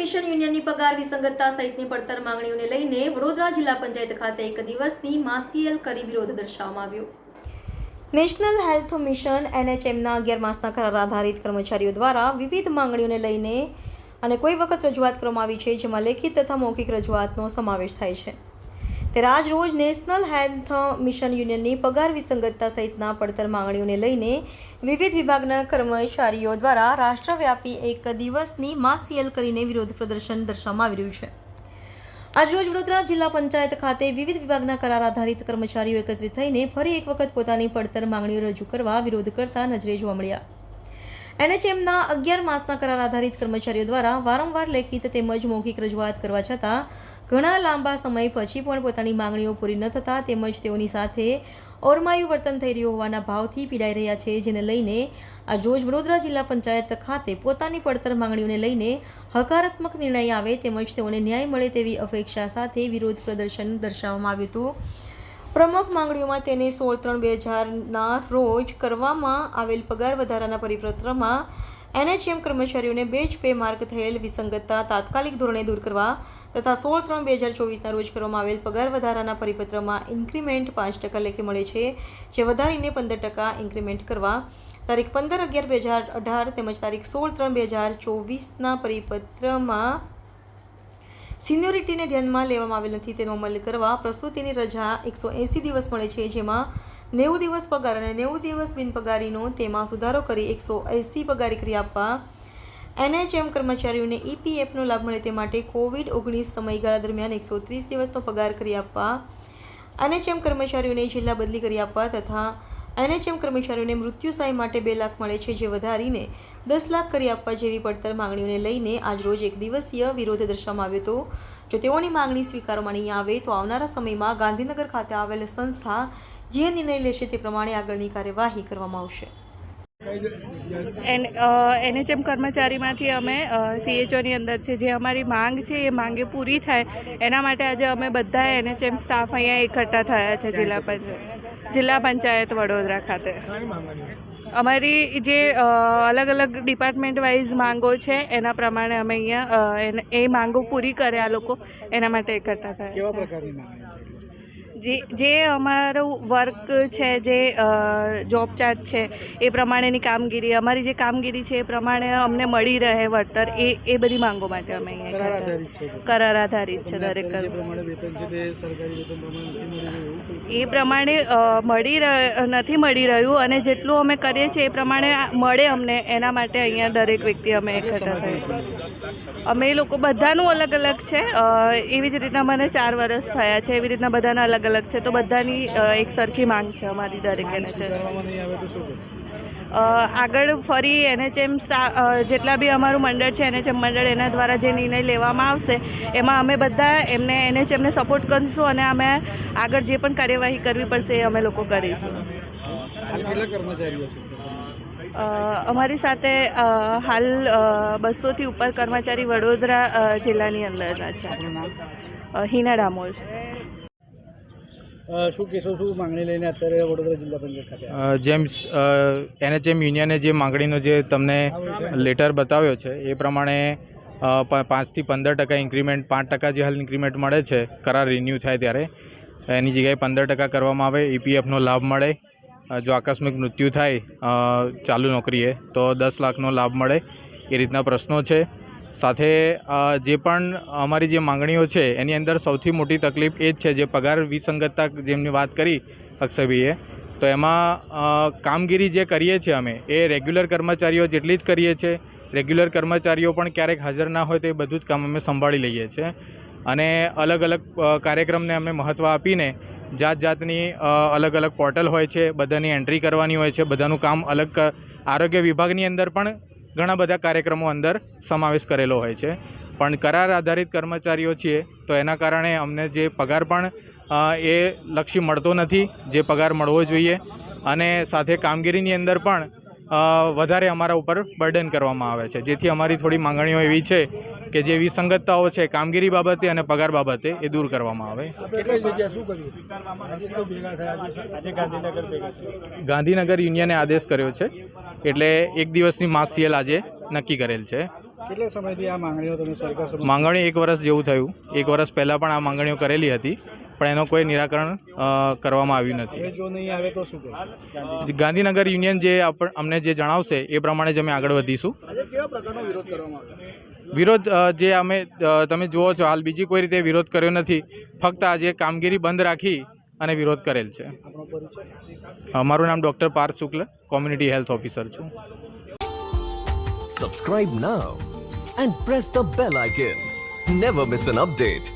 Mission યુનિયનની પગાર વિસંગતતા સહિતની પડતર માંગણીઓને લઈને વડોદરા જિલ્લા પંચાયત ખાતે એક દિવસની માસીએલ કરી વિરોધ દર્શાવવામાં આવ્યો। નેશનલ હેલ્થ મિશન NHMના 11 માસના કરાર આધારિત કર્મચારીઓ દ્વારા વિવિધ માંગણીઓને લઈને અને કોઈ વખત રજૂઆત કરવામાં આવી છે, જેમાં લેખિત તથા મૌખિક રજૂઆતનો સમાવેશ થાય છે। ત્યારે આજ રોજ નેશનલ હેલ્થ મિશન યુનિયનની પગાર વિસંગતતા સહિતના પડતર માંગણીઓને લઈને વિવિધ વિભાગના કર્મચારીઓ દ્વારા રાષ્ટ્રવ્યાપી એક દિવસની માસીએલ કરીને વિરોધ પ્રદર્શન દર્શાવવામાં આવી રહ્યું છે। આજરોજ વડોદરા જિલ્લા પંચાયત ખાતે વિવિધ વિભાગના કરાર આધારિત કર્મચારીઓ એકત્રિત થઈને ફરી એક વખત પોતાની પડતર માંગણીઓ રજૂ કરવા વિરોધ કરતા નજરે જોવા મળ્યા। NHMના 11 માસના કરાર આધારિત કર્મચારીઓ દ્વારા વારંવાર લેખિત તેમજ મૌખિક રજૂઆત કરવા છતાં ઘણા લાંબા સમય પછી પણ પોતાની માંગણીઓ પૂરી ન થતાં તેમજ તેઓની સાથે ઓરમાયું વર્તન થઈ રહ્યું હોવાના ભાવથી પીડાઈ રહ્યા છે, જેને લઈને આજરોજ વડોદરા જિલ્લા પંચાયત ખાતે પોતાની પડતર માંગણીઓને લઈને હકારાત્મક નિર્ણય આવે તેમજ તેઓને ન્યાય મળે તેવી અપેક્ષા સાથે વિરોધ પ્રદર્શન દર્શાવવામાં આવ્યું હતું। પ્રમુખ માંગણીઓમાં તેને 16/3/2000ના રોજ કરવામાં આવેલ પગાર વધારાના પરિપત્રમાં NHM કર્મચારીઓને બેઝ પે માર્ક થયેલ વિસંગતતા તાત્કાલિક ધોરણે દૂર કરવા તથા 16/3/2024ના રોજ કરવામાં આવેલ પગાર વધારાના પરિપત્રમાં ઇન્ક્રીમેન્ટ 5% લેખે મળે છે, જે વધારીને 15% ઇન્ક્રીમેન્ટ કરવા, તારીખ 15/11/2018 તેમજ તારીખ 16/3/2024ના પરિપત્રમાં સિનિયોરિટીને ધ્યાનમાં લેવામાં આવેલ નથી તેનો અમલ કરવા, પ્રસૂતિની રજા 180 દિવસ મળે છે, જેમાં 90 દિવસ પગાર અને 90 દિવસ બિનપગારીનો તેમાં સુધારો કરી 180 પગારી કરી આપવા, NHM કર્મચારીઓને EPFનો લાભ મળે તે માટે COVID-19 સમયગાળા દરમિયાન 130 દિવસનો પગાર કરી આપવા, NHM કર્મચારીઓને જિલ્લા બદલી કરી આપવા તથા NHM કર્મચારીઓને મૃત્યુ સહાય માટે 2 લાખ મળે છે, જે વધારીને 10 લાખ કરી આપવા જેવી પડતર માંગણીઓને લઈને આજરોજ એક દિવસીય વિરોધ દર્શાવવામાં આવ્યો હતો। જો તેઓની માંગણી સ્વીકારવામાં નહીં આવે તો આવનારા સમયમાં ગાંધીનગર ખાતે આવેલ સંસ્થા જે નિર્ણય લેશે તે પ્રમાણે આગળની કાર્યવાહી કરવામાં આવશે। NHM કર્મચારીમાંથી અમે CHOની અંદર છે, જે અમારી માંગ છે એ માંગે પૂરી થાય એના માટે આજે અમે બધા NHM સ્ટાફ અહીંયા એકઠા થયા છે જિલ્લા પંચાયત વડોદરા ખાતે। અમારી જે અલગ અલગ ડિપાર્ટમેન્ટ વાઇઝ માંગો છે એના પ્રમાણે અમે અહીંયા એ માંગો પૂરી કરે આ લોકો એના માટે એકઠા થયા છે। જે અમારું વર્ક છે, જે જોબ ચાર્જ છે એ પ્રમાણેની કામગીરી, અમારી જે કામગીરી છે એ પ્રમાણે અમને મળી રહે વળતર, એ બધી માંગો માટે અમે અહીંયા કરાર આધારિત છે દરેક એ પ્રમાણે નથી મળી રહ્યું અને જેટલું અમે કરીએ છીએ એ પ્રમાણે મળે અમને, એના માટે અહીંયા દરેક વ્યક્તિ અમે એકઠા થઈએ। અમે લોકો બધાનું અલગ અલગ છે, એવી જ રીતના મને 4 વર્ષ થયા છે, એવી રીતના બધાના અલગ અલગ છે, તો બધાની એક સરખી માંગ છે અમારી દરેકેને છે। આગળ ફરી NHM જેટલા બી અમારું મંડળ છે NHM મંડળ, એના દ્વારા જે નિર્ણય લેવામાં આવશે એમાં અમે બધા એમને NHMને સપોર્ટ કરીશું અને અમે આગળ જે પણ કાર્યવાહી કરવી પડશે એ અમે લોકો કરીશું। અમારી સાથે હાલ 200થી ઉપર કર્મચારી વડોદરા જિલ્લાની અંદરના છે। હિના ડામોર છે। શું કહેશો, શું માંગણી લઈને અત્યારે વડોદરા જિલ્લા પંચાયત ખાતે? જેમ NHM યુનિયને જે માંગણીનો જે તમને લેટર બતાવ્યો છે એ પ્રમાણે 5 થી 15% ઇન્ક્રીમેન્ટ, 5% જે હાલ ઇન્ક્રીમેન્ટ મળે છે કરાર રિન્યૂ થાય ત્યારે, એની જગ્યાએ 15% કરવામાં આવે, EPFનો લાભ મળે, જો આકસ્મિક મૃત્યુ થાય ચાલુ નોકરીએ તો 10 લાખનો લાભ મળે, એ રીતના પ્રશ્નો છે। સાથે જે પણ અમારી જે માંગણીઓ છે એની અંદર સૌથી મોટી તકલીફ એ જ છે, જે પગાર વિસંગતતા જેમની વાત કરી અક્ષયભાઈએ, તો એમાં કામગીરી જે કરીએ છીએ અમે એ રેગ્યુલર કર્મચારીઓ જેટલી જ કરીએ છીએ। રેગ્યુલર કર્મચારીઓ પણ ક્યારેક હાજર ના હોય તો એ બધું જ કામ અમે સંભાળી લઈએ છીએ અને અલગ અલગ કાર્યક્રમને અમે મહત્ત્વ આપીને જાતની અલગ અલગ પોર્ટલ હોય છે, બધાની એન્ટ્રી કરવાની હોય છે, બધાનું કામ અલગ, આરોગ્ય વિભાગની અંદર પણ ઘણા બધા કાર્યક્રમો અંદર સમાવેશ કરેલો હોય છે, પણ કરાર આધારિત કર્મચારીઓ છીએ તો એના કારણે અમને જે પગાર પણ એ લક્ષી મળતો નથી, જે પગાર મળવો જોઈએ, અને સાથે કામગીરીની અંદર પણ વધારે અમારા ઉપર બર્ડન કરવામાં આવે છે, જેથી અમારી થોડી માંગણીઓ એવી છે કે જે વિસંગતતાઓ છે કામગીરી બાબતે અને પગાર બાબતે એ દૂર કરવામાં આવે। ગાંધીનગર યુનિયને આદેશ કર્યો છે એટલે એક દિવસની માસીએલ આજે નક્કી કરેલ છે। કેટલા સમયથી આ માંગણીઓ તમે સરકાર સમક્ષ માંગણી 1 વર્ષ જેવું થયું. 1 વર્ષ પહેલાં પણ આ માંગણીઓ કરેલી હતી, પણ એનો કોઈ નિરાકરણ કરવામાં આવ્યું નથી. હવે જો નહીં આવે તો શું કરશો? ગાંધીનગર યુનિયન જે અમને જે જણાવશે એ પ્રમાણે જ અમે આગળ વધીશું. આજે કેવા પ્રકારનો વિરોધ કરવામાં આવ્યો? વિરોધ જે તમે જુઓ છો, હાલ બીજી કોઈ રીતે વિરોધ કર્યો નથી, ફક્ત આજે કામગીરી બંધ રાખી અને વિરોધ કરેલ છે. આપણો પરિચય? મારું નામ ડૉક્ટર પાર્થ શુક્લ, કોમ્યુનિટી હેલ્થ ઓફિસર છું. Subscribe now and press the bell icon. Never miss an update.